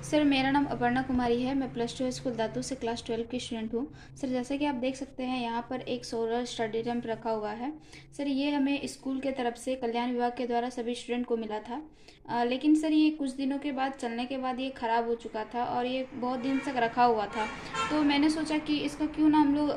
Sir मेरा नाम अपर्णा कुमारी है। मैं +2 स्कूल दातू से क्लास 12 की स्टूडेंट हूँ। सर जैसे कि आप देख सकते हैं यहाँ पर एक सोलर स्टडी रैंप रखा हुआ है। सर ये हमें स्कूल के तरफ से कल्याण विभाग के द्वारा सभी स्टूडेंट को मिला था। लेकिन सर ये कुछ दिनों के बाद चलने के बाद ये ख़राब हो चुका था और ये बहुत दिन तक रखा हुआ था। तो मैंने सोचा कि इसका क्यों ना हम लोग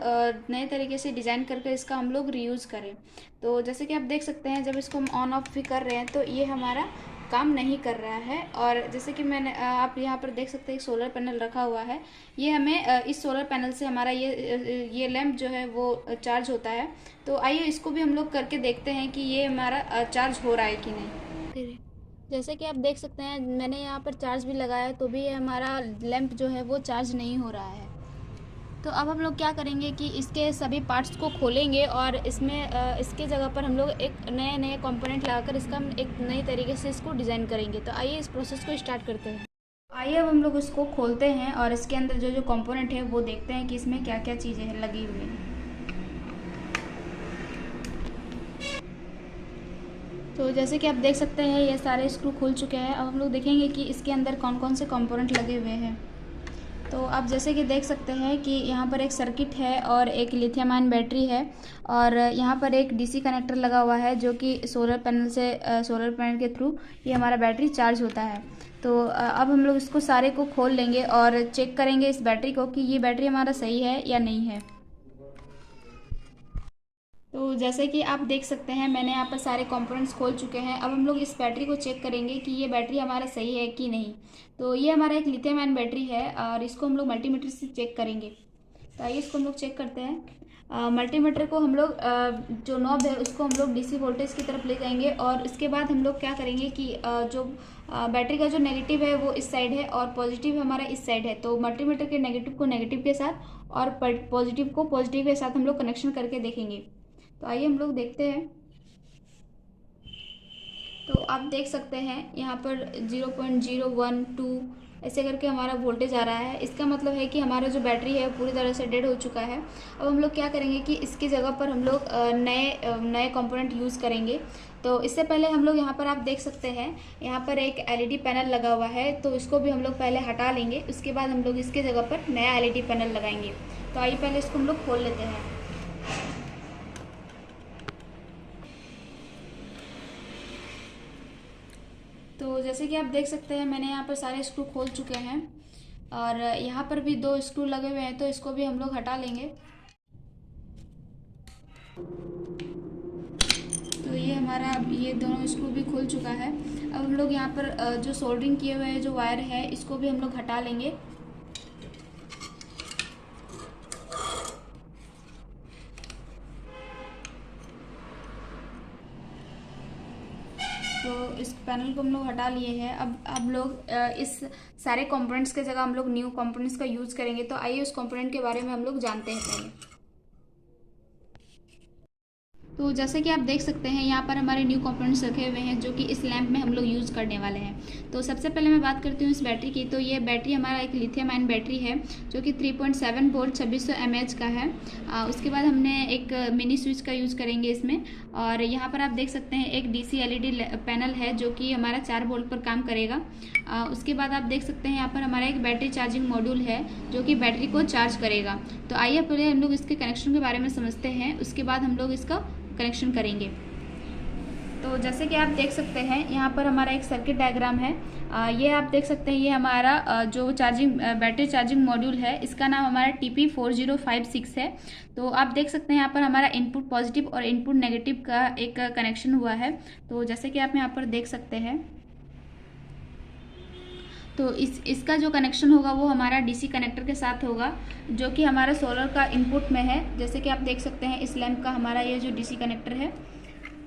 नए तरीके से डिज़ाइन करके इसका हम लोग रीयूज़ करें। तो जैसे कि आप देख सकते हैं जब इसको हम ऑन ऑफ भी कर रहे हैं तो ये हमारा काम नहीं कर रहा है। और जैसे कि मैंने आप यहाँ पर देख सकते हैं एक सोलर पैनल रखा हुआ है। ये हमें इस सोलर पैनल से हमारा ये लैंप जो है वो चार्ज होता है। तो आइए इसको भी हम लोग करके देखते हैं कि ये हमारा चार्ज हो रहा है कि नहीं। जैसे कि आप देख सकते हैं मैंने यहाँ पर चार्ज भी लगाया तो भी ये हमारा लैंप जो है वो चार्ज नहीं हो रहा है। तो अब हम लोग क्या करेंगे कि इसके सभी पार्ट्स को खोलेंगे और इसमें इसके जगह पर हम लोग एक नए नए कंपोनेंट लगाकर इसका हम एक नई तरीके से इसको डिज़ाइन करेंगे। तो आइए इस प्रोसेस को स्टार्ट करते हैं। आइए अब हम लोग इसको खोलते हैं और इसके अंदर जो जो कंपोनेंट है वो देखते हैं कि इसमें क्या क्या चीज़ें लगी हुई हैं। तो जैसे कि आप देख सकते हैं ये सारे स्क्रू खुल चुके हैं। अब हम लोग देखेंगे कि इसके अंदर कौन कौन से कंपोनेंट लगे हुए हैं। तो आप जैसे कि देख सकते हैं कि यहाँ पर एक सर्किट है और एक लिथियम आयन बैटरी है और यहाँ पर एक डीसी कनेक्टर लगा हुआ है जो कि सोलर पैनल के थ्रू ये हमारा बैटरी चार्ज होता है। तो अब हम लोग इसको सारे को खोल लेंगे और चेक करेंगे इस बैटरी को कि ये बैटरी हमारा सही है या नहीं है। तो जैसे कि आप देख सकते हैं मैंने यहाँ पर सारे कंपोनेंट्स खोल चुके हैं। अब हम लोग इस बैटरी को चेक करेंगे कि ये बैटरी हमारा सही है कि नहीं। तो ये हमारा एक लिथियम आयन बैटरी है और इसको हम लोग मल्टीमीटर से चेक करेंगे। तो आइए इसको हम लोग चेक करते हैं। मल्टीमीटर को हम लोग जो नॉब है उसको हम लोग डीसी वोल्टेज की तरफ ले जाएंगे और इसके बाद हम लोग क्या करेंगे कि जो बैटरी का जो नेगेटिव है वो इस साइड है और पॉजिटिव हमारा इस साइड है। तो मल्टीमीटर के नेगेटिव को नेगेटिव के साथ और पॉजिटिव को पॉजिटिव के साथ हम लोग कनेक्शन करके देखेंगे। तो आइए हम लोग देखते हैं। तो आप देख सकते हैं यहाँ पर 0.012 ऐसे करके हमारा वोल्टेज आ रहा है। इसका मतलब है कि हमारा जो बैटरी है पूरी तरह से डेड हो चुका है। अब हम लोग क्या करेंगे कि इसकी जगह पर हम लोग नए कंपोनेंट यूज़ करेंगे। तो इससे पहले हम लोग यहाँ पर आप देख सकते हैं यहाँ पर एक एलईडी पैनल लगा हुआ है। तो इसको भी हम लोग पहले हटा लेंगे, उसके बाद हम लोग इसकी जगह पर नया एलईडी पैनल लगाएंगे। तो आइए पहले इसको हम लोग खोल लेते हैं। तो जैसे कि आप देख सकते हैं मैंने यहाँ पर सारे स्क्रू खोल चुके हैं और यहाँ पर भी 2 स्क्रू लगे हुए हैं तो इसको भी हम लोग हटा लेंगे। तो ये हमारा ये दोनों स्क्रू भी खुल चुका है। अब हम लोग यहाँ पर जो सोल्डरिंग किए हुए जो वायर है इसको भी हम लोग हटा लेंगे। तो इस पैनल को हम लोग हटा लिए हैं। अब लोग इस सारे कंपोनेंट्स के जगह हम लोग न्यू कंपोनेंट्स का यूज़ करेंगे। तो आइए उस कंपोनेंट के बारे में हम लोग जानते हैं पहले। तो जैसे कि आप देख सकते हैं यहाँ पर हमारे न्यू कंपोनेंट्स रखे हुए हैं जो कि इस लैंप में हम लोग यूज़ करने वाले हैं। तो सबसे पहले मैं बात करती हूँ इस बैटरी की। तो ये बैटरी हमारा एक लिथियम आयन बैटरी है जो कि 3.7 वोल्ट 2600 mAh का है। उसके बाद हमने एक मिनी स्विच का यूज़ करेंगे इसमें। और यहाँ पर आप देख सकते हैं एक DC LED पैनल है जो कि हमारा 4 वोल्ट पर काम करेगा। उसके बाद आप देख सकते हैं यहाँ पर हमारा एक बैटरी चार्जिंग मॉड्यूल है जो कि बैटरी को चार्ज करेगा। तो आइए पहले हम लोग इसके कनेक्शन के बारे में समझते हैं, उसके बाद हम लोग इसका कनेक्शन करेंगे। तो जैसे कि आप देख सकते हैं यहाँ पर हमारा एक सर्किट डायग्राम है। ये आप देख सकते हैं ये हमारा जो बैटरी चार्जिंग मॉड्यूल है इसका नाम हमारा TP4056 है। तो आप देख सकते हैं यहाँ पर हमारा इनपुट पॉजिटिव और इनपुट नेगेटिव का एक कनेक्शन हुआ है। तो जैसे कि आप यहाँ पर देख सकते हैं तो इसका जो कनेक्शन होगा वो हमारा डीसी कनेक्टर के साथ होगा जो कि हमारा सोलर का इनपुट में है। जैसे कि आप देख सकते हैं इस लैंप का हमारा ये जो डीसी कनेक्टर है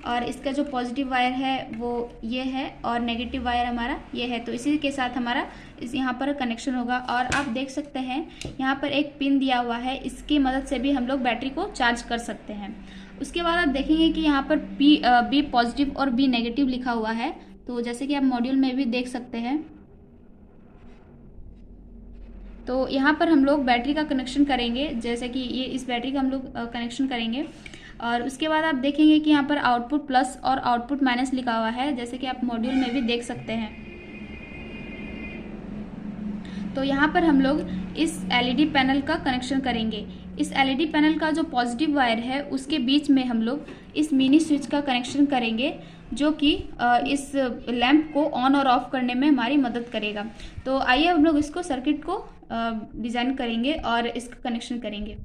और इसका जो पॉजिटिव वायर है वो ये है और नेगेटिव वायर हमारा ये है। तो इसी के साथ हमारा यहाँ पर कनेक्शन होगा। और आप देख सकते हैं यहाँ पर एक पिन दिया हुआ है, इसकी मदद से भी हम लोग बैटरी को चार्ज कर सकते हैं। उसके बाद आप देखेंगे कि यहाँ पर बी पॉजिटिव और बी नेगेटिव लिखा हुआ है। तो जैसे कि आप मॉड्यूल में भी देख सकते हैं तो यहाँ पर हम लोग बैटरी का कनेक्शन करेंगे। जैसे कि ये इस बैटरी का हम लोग कनेक्शन करेंगे और उसके बाद आप देखेंगे कि यहाँ पर आउटपुट प्लस और आउटपुट माइनस लिखा हुआ है, जैसे कि आप मॉड्यूल में भी देख सकते हैं। तो यहाँ पर हम लोग इस एलईडी पैनल का कनेक्शन करेंगे। इस एलईडी पैनल का जो पॉजिटिव वायर है उसके बीच में हम लोग इस मिनी स्विच का कनेक्शन करेंगे, जो कि इस लैंप को ऑन और ऑफ करने में हमारी मदद करेगा। तो आइए हम लोग इसको सर्किट को डिज़ाइन करेंगे और इसका कनेक्शन करेंगे।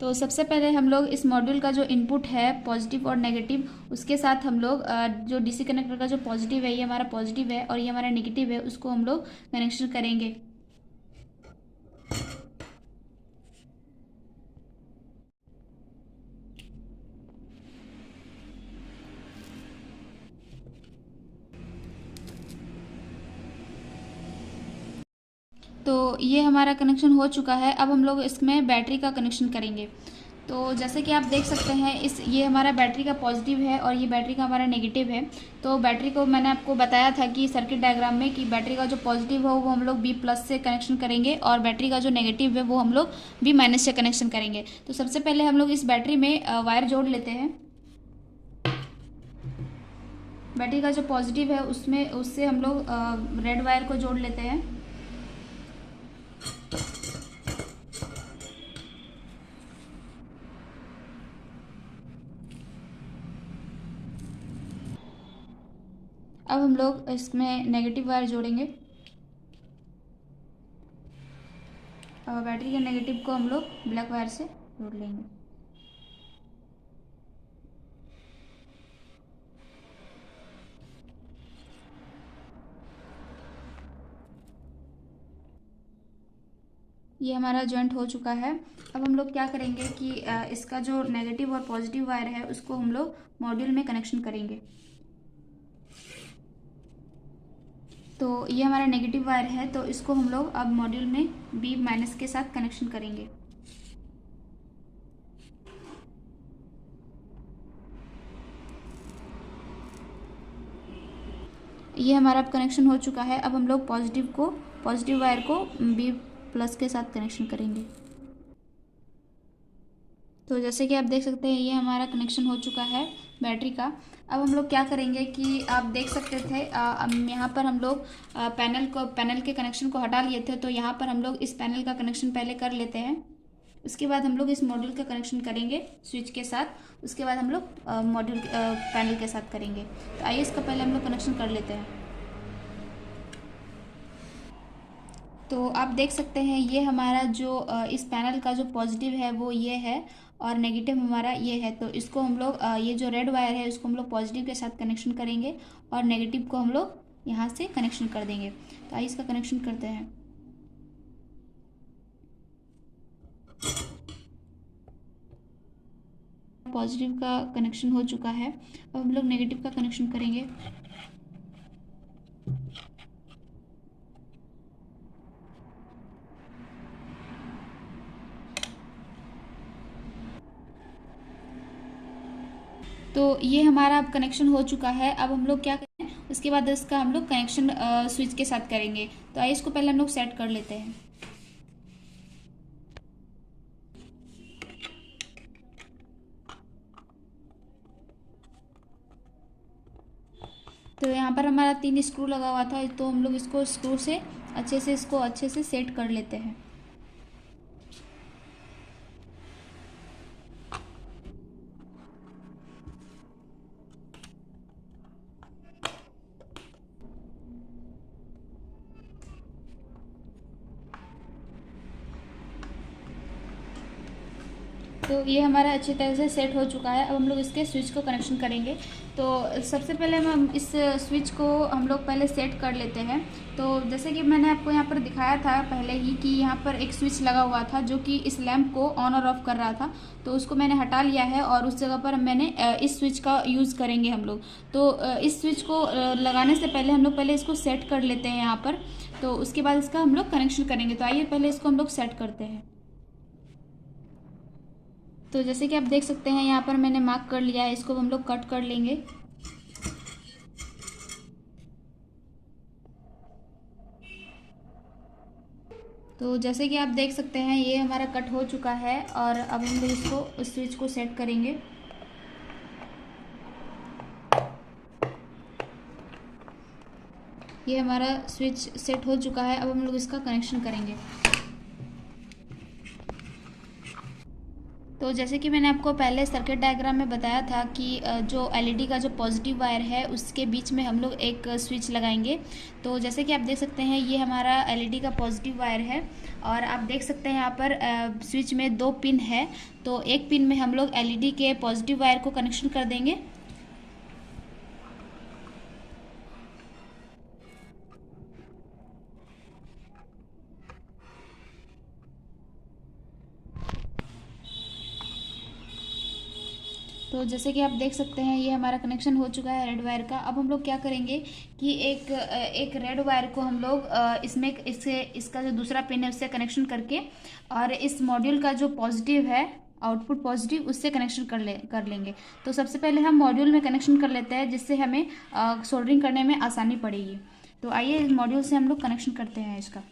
तो सबसे पहले हम लोग इस मॉड्यूल का जो इनपुट है पॉजिटिव और नेगेटिव, उसके साथ हम लोग जो डीसी कनेक्टर का जो पॉजिटिव है ये हमारा पॉजिटिव है और ये हमारा नेगेटिव है, उसको हम लोग कनेक्शन करेंगे। तो ये हमारा कनेक्शन हो चुका है। अब हम लोग इसमें बैटरी का कनेक्शन करेंगे। तो जैसे कि आप देख सकते हैं ये हमारा बैटरी का पॉजिटिव है और ये बैटरी का हमारा नेगेटिव है। तो बैटरी को मैंने आपको बताया था कि सर्किट डायग्राम में कि बैटरी का जो पॉजिटिव हो वो हम लोग B+ से कनेक्शन करेंगे और बैटरी का जो नेगेटिव है वो हम लोग B- से कनेक्शन करेंगे। तो सबसे पहले हम लोग इस बैटरी में वायर जोड़ लेते हैं। बैटरी का जो पॉजिटिव है उससे हम लोग रेड वायर को जोड़ लेते हैं। अब हम लोग इसमें नेगेटिव वायर जोड़ेंगे। बैटरी के नेगेटिव को हम लोग ब्लैक वायर से जोड़ लेंगे। ये हमारा जॉइंट हो चुका है। अब हम लोग क्या करेंगे कि इसका जो नेगेटिव और पॉजिटिव वायर है उसको हम लोग मॉड्यूल में कनेक्शन करेंगे। तो ये हमारा नेगेटिव वायर है, तो इसको हम लोग अब मॉड्यूल में B- के साथ कनेक्शन करेंगे। ये हमारा अब कनेक्शन हो चुका है। अब हम लोग पॉजिटिव वायर को B+ के साथ कनेक्शन करेंगे। तो जैसे कि आप देख सकते हैं ये हमारा कनेक्शन हो चुका है बैटरी का। अब हम लोग क्या करेंगे कि आप देख सकते थे यहाँ पर हम लोग पैनल के कनेक्शन को हटा लिए थे, तो यहाँ पर हम लोग इस पैनल का कनेक्शन पहले कर लेते हैं। उसके बाद हम लोग इस मॉड्यूल का कनेक्शन करेंगे स्विच के साथ। उसके बाद हम लोग मॉड्यूल पैनल के साथ करेंगे। तो आइए इसका पहले हम लोग कनेक्शन कर लेते हैं। तो आप देख सकते हैं ये हमारा जो इस पैनल का जो पॉजिटिव है वो ये है और नेगेटिव हमारा ये है। तो इसको हम लोग ये जो रेड वायर है इसको हम लोग पॉजिटिव के साथ कनेक्शन करेंगे और नेगेटिव को हम लोग यहाँ से कनेक्शन कर देंगे। तो आइए इसका कनेक्शन करते हैं। पॉजिटिव का कनेक्शन हो चुका है। अब हम लोग नेगेटिव का कनेक्शन करेंगे। तो ये हमारा अब कनेक्शन हो चुका है। अब हम लोग क्या करें, उसके बाद इसका हम लोग कनेक्शन स्विच के साथ करेंगे। तो आइए इसको पहले हम लोग सेट कर लेते हैं। तो यहाँ पर हमारा 3 स्क्रू लगा हुआ था, तो हम लोग इसको स्क्रू से अच्छे से सेट कर लेते हैं। तो ये हमारा अच्छी तरह से सेट हो चुका है। अब हम लोग इसके स्विच को कनेक्शन करेंगे। तो सबसे पहले हम इस स्विच को हम लोग पहले सेट कर लेते हैं। तो जैसे कि मैंने आपको यहाँ पर दिखाया था पहले ही कि यहाँ पर एक स्विच लगा हुआ था जो कि इस लैंप को ऑन और ऑफ कर रहा था, तो उसको मैंने हटा लिया है और उस जगह पर मैंने इस स्विच का यूज़ करेंगे हम लोग। तो इस स्विच को लगाने से पहले हम लोग पहले इसको सेट कर लेते हैं यहाँ पर। तो उसके बाद इसका हम लोग कनेक्शन करेंगे। तो आइए पहले इसको हम लोग सेट करते हैं। तो जैसे कि आप देख सकते हैं यहाँ पर मैंने मार्क कर लिया है, इसको हम लोग कट कर लेंगे। तो जैसे कि आप देख सकते हैं ये हमारा कट हो चुका है और अब हम लोग इसको स्विच को सेट करेंगे। ये हमारा स्विच सेट हो चुका है। अब हम लोग इसका कनेक्शन करेंगे। तो जैसे कि मैंने आपको पहले सर्किट डायग्राम में बताया था कि जो एलईडी का जो पॉजिटिव वायर है उसके बीच में हम लोग एक स्विच लगाएंगे। तो जैसे कि आप देख सकते हैं ये हमारा एलईडी का पॉजिटिव वायर है और आप देख सकते हैं यहाँ पर स्विच में 2 पिन है। तो एक पिन में हम लोग एलईडी के पॉजिटिव वायर को कनेक्शन कर देंगे। तो जैसे कि आप देख सकते हैं ये हमारा कनेक्शन हो चुका है रेड वायर का। अब हम लोग क्या करेंगे कि एक रेड वायर को हम लोग इसका जो दूसरा पिन है उससे कनेक्शन करके और इस मॉड्यूल का जो पॉजिटिव है आउटपुट पॉजिटिव उससे कनेक्शन कर लेंगे। तो सबसे पहले हम मॉड्यूल में कनेक्शन कर लेते हैं जिससे हमें सोल्डरिंग करने में आसानी पड़ेगी। तो आइए इस मॉड्यूल से हम लोग कनेक्शन करते हैं इसका।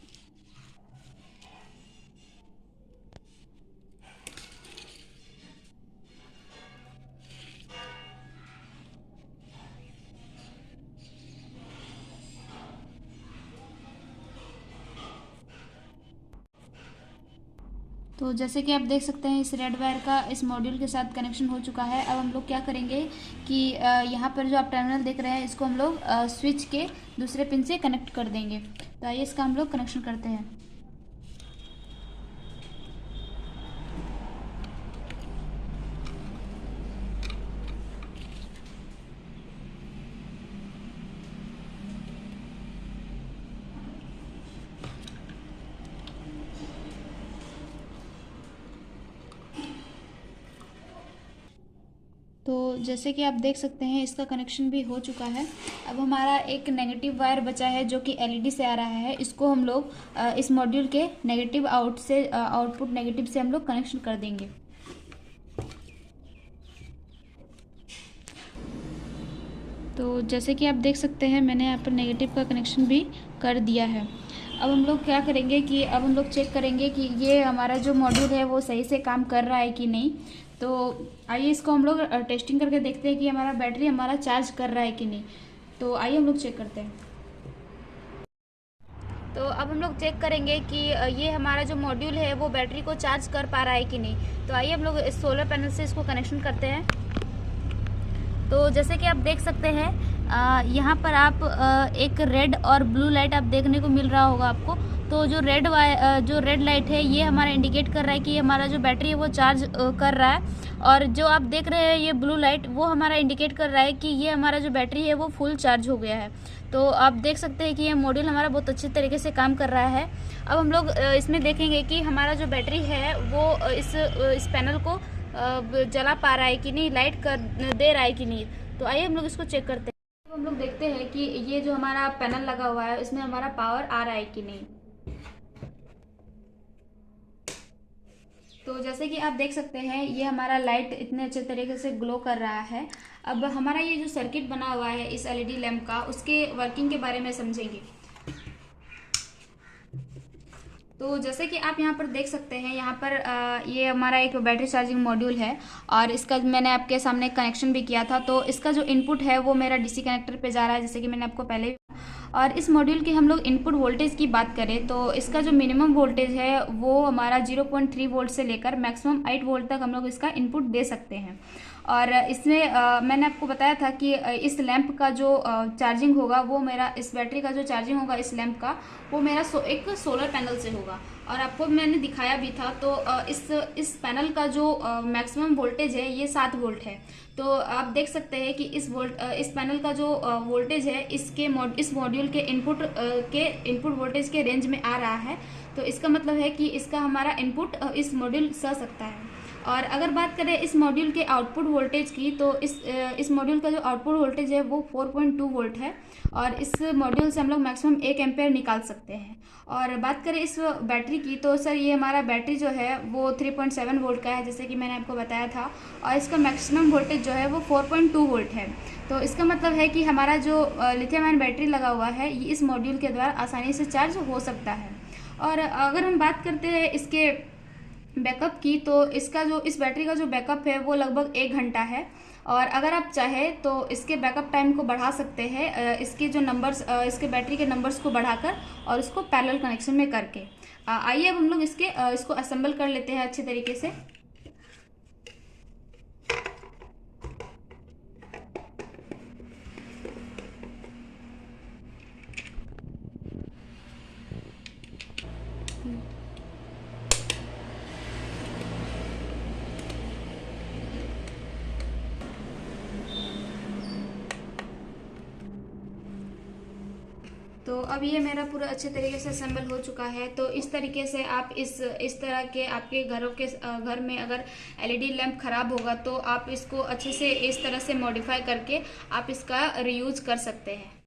तो जैसे कि आप देख सकते हैं इस रेड वायर का इस मॉड्यूल के साथ कनेक्शन हो चुका है। अब हम लोग क्या करेंगे कि यहाँ पर जो आप टर्मिनल देख रहे हैं इसको हम लोग स्विच के दूसरे पिन से कनेक्ट कर देंगे। तो आइए इसका हम लोग कनेक्शन करते हैं। तो जैसे कि आप देख सकते हैं इसका कनेक्शन भी हो चुका है। अब हमारा एक नेगेटिव वायर बचा है जो कि एलईडी से आ रहा है। इसको हम लोग इस मॉड्यूल के नेगेटिव आउटपुट नेगेटिव से हम लोग कनेक्शन कर देंगे। तो जैसे कि आप देख सकते हैं मैंने यहाँ पर नेगेटिव का कनेक्शन भी कर दिया है। अब हम लोग क्या करेंगे कि अब हम लोग चेक करेंगे कि ये हमारा जो मॉड्यूल है वो सही से काम कर रहा है कि नहीं। तो आइए इसको हम लोग टेस्टिंग करके देखते हैं कि हमारा बैटरी हमारा चार्ज कर रहा है कि नहीं। तो आइए हम लोग चेक करते हैं। तो अब हम लोग चेक करेंगे कि ये हमारा जो मॉड्यूल है वो बैटरी को चार्ज कर पा रहा है कि नहीं। तो आइए हम लोग इस सोलर पैनल से इसको कनेक्शन करते हैं। तो जैसे कि आप देख सकते हैं यहाँ पर आप एक रेड और ब्लू लाइट आप देखने को मिल रहा होगा आपको। तो जो रेड लाइट है ये हमारा इंडिकेट कर रहा है कि हमारा जो बैटरी है वो चार्ज कर रहा है। और जो आप देख रहे हैं ये ब्लू लाइट वो हमारा इंडिकेट कर रहा है कि ये हमारा जो बैटरी है वो फुल चार्ज हो गया है। तो आप देख सकते हैं कि ये मॉड्यूल हमारा बहुत अच्छे तरीके से काम कर रहा है। अब हम लोग इसमें देखेंगे कि हमारा जो बैटरी है वो इस पैनल को जला पा रहा है कि नहीं, लाइट कर दे रहा है कि नहीं। तो आइए हम लोग इसको चेक करते हैं। तो हम लोग देखते हैं कि ये जो हमारा पैनल लगा हुआ है इसमें हमारा पावर आ रहा है कि नहीं। तो जैसे कि आप देख सकते हैं ये हमारा लाइट इतने अच्छे तरीके से ग्लो कर रहा है। अब हमारा ये जो सर्किट बना हुआ है इस एलईडी लैंप का उसके वर्किंग के बारे में समझेंगे। तो जैसे कि आप यहाँ पर देख सकते हैं यहाँ पर ये हमारा एक बैटरी चार्जिंग मॉड्यूल है और इसका मैंने आपके सामने कनेक्शन भी किया था। तो इसका जो इनपुट है वो मेरा डीसी कनेक्टर पे जा रहा है जैसे कि मैंने आपको पहले। और इस मॉड्यूल के हम लोग इनपुट वोल्टेज की बात करें तो इसका जो मिनिमम वोल्टेज है वो हमारा 0.3 वोल्ट से लेकर मैक्सिमम 8 वोल्ट तक हम लोग इसका इनपुट दे सकते हैं। और इसमें मैंने आपको बताया था कि इस लैंप का जो चार्जिंग होगा वो मेरा इस बैटरी का जो चार्जिंग होगा इस लैंप का वो मेरा एक सोलर पैनल से होगा। और आपको मैंने दिखाया भी था। तो इस पैनल का जो मैक्सिमम वोल्टेज है ये 7 वोल्ट है। तो आप देख सकते हैं कि इस पैनल का जो वोल्टेज है इस मॉड्यूल के इनपुट वोल्टेज के रेंज में आ रहा है। तो इसका मतलब है कि इसका हमारा इनपुट इस मॉड्यूल सह सकता है। और अगर बात करें इस मॉड्यूल के आउटपुट वोल्टेज की तो इस मॉड्यूल का जो आउटपुट वोल्टेज है वो 4.2 वोल्ट है। और इस मॉड्यूल से हम लोग मैक्सिमम 1 एम्पेयर निकाल सकते हैं। और बात करें इस बैटरी की तो सर ये हमारा बैटरी जो है वो 3.7 वोल्ट का है जैसे कि मैंने आपको बताया था। और इसका मैक्सिमम वोल्टेज जो है वो 4.2 वोल्ट है। तो इसका मतलब है कि हमारा जो लिथियम आयन बैटरी लगा हुआ है ये इस मॉड्यूल के द्वारा आसानी से चार्ज हो सकता है। और अगर हम बात करते हैं इसके बैकअप की तो इस बैटरी का जो बैकअप है वो लगभग 1 घंटा है। और अगर आप चाहें तो इसके बैकअप टाइम को बढ़ा सकते हैं, इसके जो नंबर्स, इसके बैटरी के नंबर्स को बढ़ाकर और उसको पैरेलल कनेक्शन में करके। आइए अब हम लोग इसको असेंबल कर लेते हैं अच्छे तरीके से। तो अब ये मेरा पूरा अच्छे तरीके से असेंबल हो चुका है। तो इस तरीके से आप इस तरह के आपके घर में अगर एलईडी लैंप खराब होगा तो आप इसको अच्छे से इस तरह से मॉडिफाई करके आप इसका रीयूज कर सकते हैं।